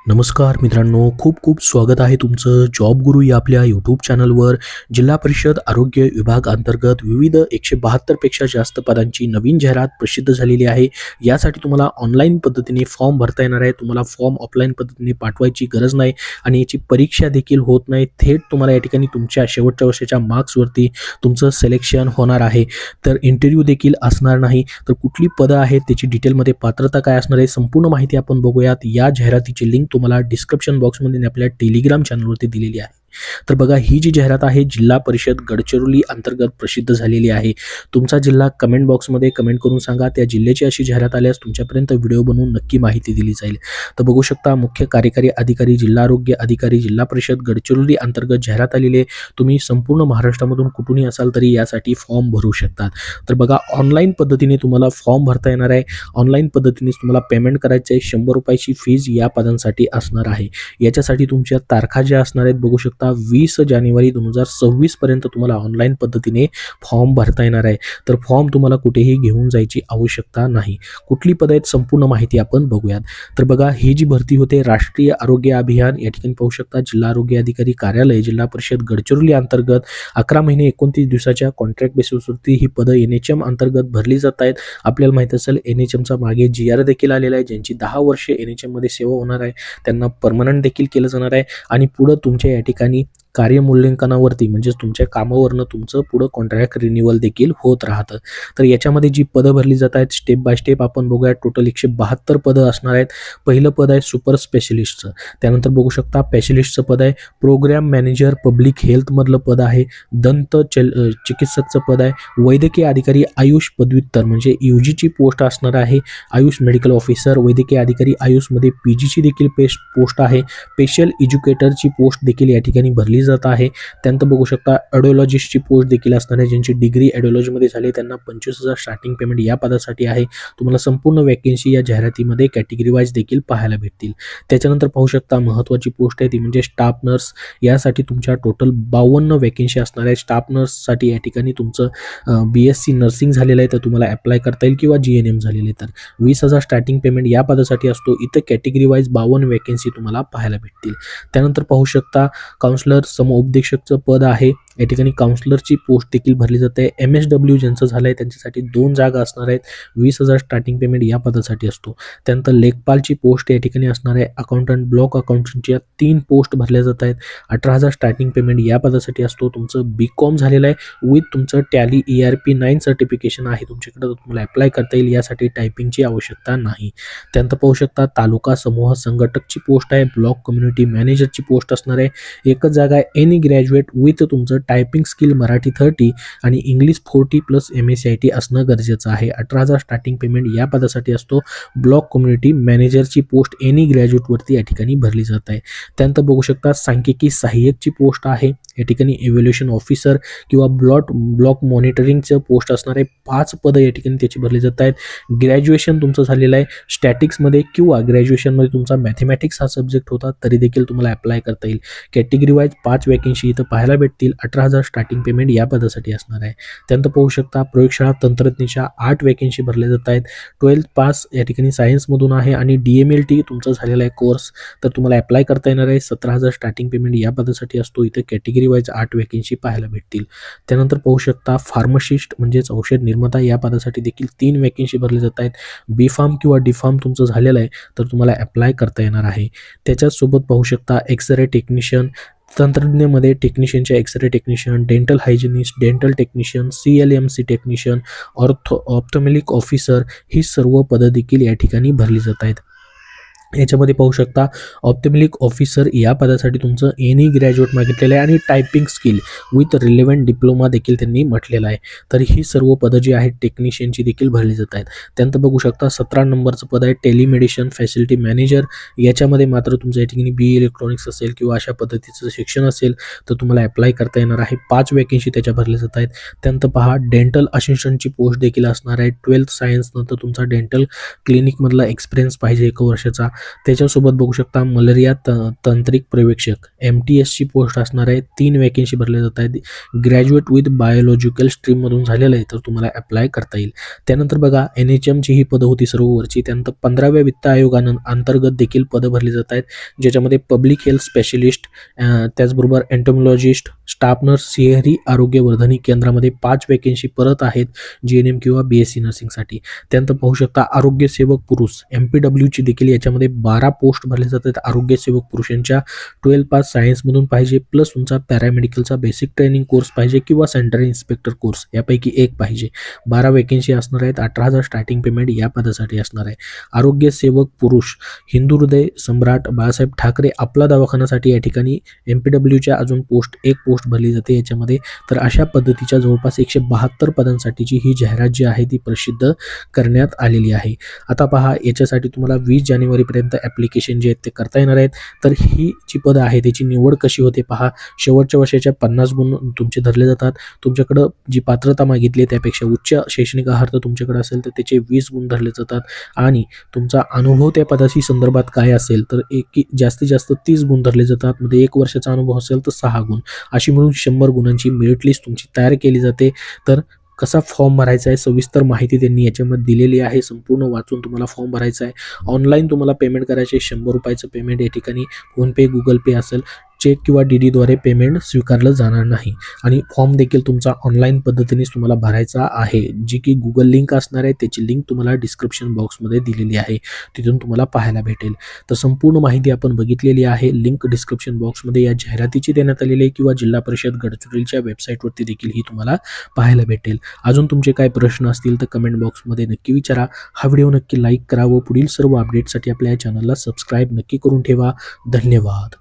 नमस्कार मित्रांनो, खूप खूप स्वागत आहे तुमचं जॉब गुरु या आपल्या यूट्यूब चॅनलवर. जिल्हा परिषद आरोग्य विभाग अंतर्गत विविध 172 पेक्षा जास्त पदांची नवीन जाहिरात प्रसिद्ध झालेली आहे. यासाठी तुम्हाला ऑनलाईन पद्धतीने फॉर्म भरता येणार आहे. तुम्हाला फॉर्म ऑफलाईन पद्धतीने पाठवायची गरज नाही आणि याची परीक्षा देखील होत नाही. थेट तुम्हाला या ठिकाणी तुमच्या शेवटच्या वर्षाच्या मार्क्सवरती तुमचं सिलेक्शन होणार आहे. तर इंटरव्ह्यू देखील असणार नाही. तर कुठली पदं आहेत, त्याची डिटेलमध्ये पात्रता काय असणार आहे, संपूर्ण माहिती आपण बघूयात. या जाहिरातीची लिंक तुम्हाला डिस्क्रिप्शन बॉक्समध्ये आपल्या टेलिग्राम चॅनलवरती दिलेली आहे. तर बघा, ही जी जाहिरात आहे जिल्हा परिषद गडचिरोली अंतर्गत प्रसिद्ध झालेली आहे. तुमचा जिल्हा कमेंट बॉक्समध्ये कमेंट करून सांगा. त्या जिल्ह्याची अशी जाहिरात आल्यास तुमच्यापर्यंत व्हिडिओ बनवून नक्की माहिती दिली जाईल. तर बघू शकता, मुख्य कार्यकारी अधिकारी, जिल्हा आरोग्य अधिकारी, जिल्हा परिषद गडचिरोली अंतर्गत जाहिरात आलेली आहे. तुम्ही संपूर्ण महाराष्ट्रामधून कुठूनही असाल तरी यासाठी फॉर्म भरू शकतात. तर बघा, ऑनलाईन पद्धतीने तुम्हाला फॉर्म भरता येणार आहे. ऑनलाईन पद्धतीने तुम्हाला पेमेंट करायचं आहे. 100 रुपयाची फीज या पदांसाठी असणार आहे. याच्यासाठी तुमच्या तारखा ज्या असणार आहेत बघू शकता, 20 जानेवारी 2026 पर्यंत तुम्हाला ऑनलाईन पद्धतीने फॉर्म भरता येणार आहे. तर फॉर्म तुम्हाला कुठेही घेऊन जायची आवश्यकता नाही. कुठली पद आहेत, संपूर्ण माहिती आपण बघूयात. तर बघा, ही जी भरती होते राष्ट्रीय आरोग्य अभियान, या ठिकाणी पाहू शकता जिल्हा आरोग्य अधिकारी कार्यालय, जिल्हा परिषद गडचिरोली अंतर्गत 11 महिने 29 दिवसाच्या कॉन्ट्रॅक्ट बेसिसवरती ही पदं NHM अंतर्गत भरली जात आहेत. आपल्याला माहित असेल, NHMचा मागे GR देखील आलेला आहे. ज्यांची 10 वर्षे NHM मध्ये सेवा होणार आहे त्यांना परमनंट देखील केलं जाणार आहे आणि पुढं तुमच्या या ठिकाणी कार्यमूल्यांकनावरती म्हणजेच तुमच्या कामावरनं तुमचं पुढं कॉन्ट्रॅक्ट रिन्युअल देखील होत राहतं. तर याच्यामध्ये जी पदं भरली जात आहेत स्टेप बाय स्टेप आपण बघूया. टोटल 172 पदं असणार आहेत. पहिलं पद आहे सुपर स्पेशलिस्टचं. त्यानंतर बघू शकता स्पेशलिस्टचं पद आहे. प्रोग्राम मॅनेजर पब्लिक हेल्थमधलं पद आहे. चिकित्सकचं पद आहे. वैद्यकीय अधिकारी आयुष पदव्युत्तर म्हणजे UGची पोस्ट असणार आहे. आयुष मेडिकल ऑफिसर, वैद्यकीय अधिकारी आयुषमध्ये PGची देखील पोस्ट आहे. स्पेशल एज्युकेटरची पोस्ट देखील या ठिकाणी भरली जात आहे. त्यानंतर बघू शकता ॲडिओलॉजिस्टची पोस्ट देखील असणार आहे. ज्यांची डिग्री ॲडिओलॉजीमध्ये झाली त्यांना 25,000 स्टार्टिंग पेमेंट या पदासाठी आहे. तुम्हाला संपूर्ण वॅकेन्सी या जाहिरातीमध्ये कॅटेगरी वाईज देखील पाहायला भेटतील. त्याच्यानंतर पाहू शकता महत्त्वाची पोस्ट आहे ती म्हणजे स्टाफ नर्स. यासाठी तुमच्या टोटल 52 वॅकेन्सी असणार आहे. स्टाफ नर्ससाठी या ठिकाणी तुमचं BSc नर्सिंग झालेलं आहे तर तुम्हाला अप्लाय करता येईल किंवा GNM झालेलं आहे तर 20,000 स्टार्टिंग पेमेंट या पदासाठी असतो. इथं कॅटेगरी वाईज 52 वॅकेन्सी तुम्हाला पाहायला भेटतील. त्यानंतर पाहू शकता काउन्सलर समउपदेशकचं पद आहे. या ठिकाणी काउन्सलरची पोस्ट देखील भरली जाते. MSW ज्यांचं झालं आहे त्यांच्यासाठी 2 जागा असणार आहेत. 20,000 स्टार्टिंग पेमेंट या पदासाठी असतो. त्यानंतर लेखपालची पोस्ट या ठिकाणी असणार आहे. अकाउंटंट, ब्लॉक अकाउंटंटच्या 3 पोस्ट भरल्या जात आहेत. 18,000 स्टार्टिंग पेमेंट या पदासाठी असतो. तुमचं BCom झालेलं आहे विथ तुमचं टॅली ERP 9 सर्टिफिकेशन आहे तुमच्याकडे, तर तुम्हाला अप्लाय करता येईल. यासाठी टायपिंगची आवश्यकता नाही. त्यानंतर पाहू शकता तालुका समूह संघटकची पोस्ट आहे. ब्लॉक कम्युनिटी मॅनेजरची पोस्ट असणार आहे. एकच जागा आहे. एनी ग्रॅज्युएट विथ तुमचं टायपिंग स्किल मराठी 30 आणि इंग्लिश 40+ MSCIT असणं गरजेचं आहे. 18,000 स्टार्टिंग पेमेंट या पदासाठी असतो. ब्लॉक कम्युनिटी मॅनेजरची पोस्ट एनी ग्रॅज्युएटवरती या ठिकाणी भरली जात आहे. त्यानंतर बघू शकता सांख्यिकी सहाय्यकची पोस्ट आहे. या ठिकाणी इव्हॅल्युएशन ऑफिसर किंवा ब्लॉक मॉनिटरिंगचं पोस्ट असणार आहे. 5 पदं या ठिकाणी त्याची भरली जात आहेत. ग्रॅज्युएशन तुमचं झालेलं आहे स्टॅटिक्समध्ये किंवा ग्रॅज्युएशनमध्ये तुमचा मॅथमॅटिक्स हा सब्जेक्ट होता तरी देखील तुम्हाला अप्लाय करता येईल. कॅटेगरी वाईज 5 वॅकेन्सी इथं पाहायला भेटतील. 18,000 स्टार्टिंग पेमेंट या पदासाठी असणार आहे. त्यानंतर पाहू शकता प्रयोगशाळा तंत्रज्ञाच्या 8 वॅकेन्सी भरल्या जात आहेत. 12th पास या ठिकाणी सायन्समधून आहे आणि DMLT तुमचा झालेला आहे कोर्स तर तुम्हाला अप्लाय करता येणार आहे. 17,000 स्टार्टिंग पेमेंट या पदासाठी असतो. इथं कॅटेगरी वाईज 8 वॅकेन्सी पाहायला भेटतील. त्यानंतर पाहू शकता फार्मासिस्ट म्हणजेच औषध निर्माता या पदासाठी देखील 3 वॅकेन्सी भरल्या जात आहेत. B.Pharm किंवा D.Pharm तुमचं झालेलं आहे तर तुम्हाला अप्लाय करता येणार आहे. त्याच्यासोबत पाहू शकता एक्सरे टेक्निशियन, तंत्रज्ञमध्ये टेक्निशियनच्या x-ray technician, dental hygienist, dental technician, CLMC technician, ophthalmic officer ही सर्व पदं देखील या ठिकाणी भरली जात आहेत. याच्यामध्ये पाहू शकता ऑप्थोमेलिक ऑफिसर या पदासाठी तुमचं एनी ग्रॅज्युएट मागितलेलं आहे आणि typing skill with relevant diploma देखील त्यांनी म्हटलेलं आहे. तर ही सर्व पदं जी आहेत टेक्निशियनची देखील भरली जात आहेत. त्यानंतर बघू शकता 17 नंबरचं पद आहे टेलिमेडिसिन फॅसिलिटी मॅनेजर. याच्यामध्ये मात्र तुमचं या ठिकाणी BE इलेक्ट्रॉनिक्स असेल किंवा अशा पद्धतीचं शिक्षण असेल तर तुम्हाला अप्लाय करता येणार आहे. 5 वॅकेन्सी त्याच्या भरल्या जात आहेत. त्यानंतर पहा डेंटल असिस्टंटची पोस्ट देखील असणार आहे. 12th सायन्स नंतर तुमचा डेंटल क्लिनिकमधला एक्सपिरियन्स पाहिजे 1 वर्षाचा. त्याच्यासोबत बघू शकता मलेरिया तांत्रिक पर्यवेक्षक MTSची पोस्ट असणार आहे. 3 वॅकेन्सी भरल्या जात आहेत. ग्रॅज्युएट विथ बायोलॉजिकल स्ट्रीममधून झालेलं आहे तर तुम्हाला अप्लाय करता येईल. त्यानंतर बघा NHMची ही पदं होती सर्व वरची. त्यानंतर 15व्या वित्त अंतर्गत देखील पदं भरली जात आहेत, ज्याच्यामध्ये पब्लिक हेल्थ स्पेशलिस्ट, त्याचबरोबर एंटोमॉलॉजिस्ट, स्टाफ नर्स, शहरी आरोग्यवर्धनी केंद्रामध्ये 5 वॅकेन्सी परत आहेत GNM किंवा BSc नर्सिंगसाठी. त्यानंतर पाहू शकता आरोग्य सेवक पुरुष MPWची देखील याच्यामध्ये 12 पोस्ट भरले जातात. आरोग्य सेवक पुरुषांच्या 12 पास सायन्समधून पाहिजे, प्लस तुमचा पॅरामेडिकलचा बेसिक ट्रेनिंग कोर्स पाहिजे किंवा सेंटर इन्स्पेक्टर कोर्स यापैकी एक पाहिजे. 12 वॅकेन्सी असणार आहेत. 18,000 स्टार्टिंग पेमेंट या पदासाठी असणार आहे. आरोग्य सेवक पुरुष हिंदू हृदय सम्राट बाळासाहेब ठाकरे आपला दवाखान्यासाठी या ठिकाणी MPWच्या अजून एक पोस्ट भरली जाते याच्यामध्ये. तर अशा पद्धतीच्या जवळपास 172 पदांसाठीची ही जाहिरात जी आहे ती प्रसिद्ध करण्यात आलेली आहे. आता पहा, याच्यासाठी तुम्हाला 20 जानेवारीपर्यंत ॲप्लिकेशन जे आहेत ते करता येणार आहेत. तर ही जी पदं आहे त्याची निवड कशी होते पहा. शेवटच्या वर्षाच्या 50 गुण तुमचे धरले जातात. तुमच्याकडं जी पात्रता मागितली त्यापेक्षा उच्च शैक्षणिक अर्हता तुमच्याकडे असेल तर त्याचे 20 गुण धरले जातात आणि तुमचा अनुभव त्या पदाशी संदर्भात काय असेल तर जास्तीत जास्त 30 गुण धरले जातात. मध्ये 1 वर्षाचा अनुभव असेल तर 6 गुण, अशी मिळून 100 गुणांची मेरिट लिस्ट तुमची तयार केली जाते. तर कसा फॉर्म भरायचा आहे सविस्तर माहिती त्यांनी याच्यामध्ये दिलेली आहे. संपूर्ण वाचून तुम्हाला फॉर्म भरायचा आहे. ऑनलाईन तुम्हाला पेमेंट करायचे. 100 रुपयाचं पेमेंट या ठिकाणी फोनपे, गुगल पे असेल. चेक किंवा DDद्वारे पेमेंट स्वीकारलं जाणार नाही आणि फॉर्म देखील तुमचा ऑनलाईन पद्धतीनेच तुम्हाला भरायचा आहे. जी की गुगल लिंक असणार आहे त्याची लिंक तुम्हाला डिस्क्रिप्शन बॉक्समध्ये दिलेली आहे, तिथून तुम्हाला पाहायला भेटेल. तर संपूर्ण माहिती आपण बघितलेली आहे. लिंक डिस्क्रिप्शन बॉक्समध्ये या जाहिरातीची देण्यात आलेली आहे किंवा जिल्हा परिषद गडचिरोलीच्या वेबसाईटवरती देखील ही तुम्हाला पाहायला भेटेल. अजून तुमचे काय प्रश्न असतील तर कमेंट बॉक्समध्ये नक्की विचारा. हा व्हिडिओ नक्की लाईक करा व पुढील सर्व अपडेटसाठी आपल्या चॅनलला सबस्क्राईब नक्की करून ठेवा. धन्यवाद.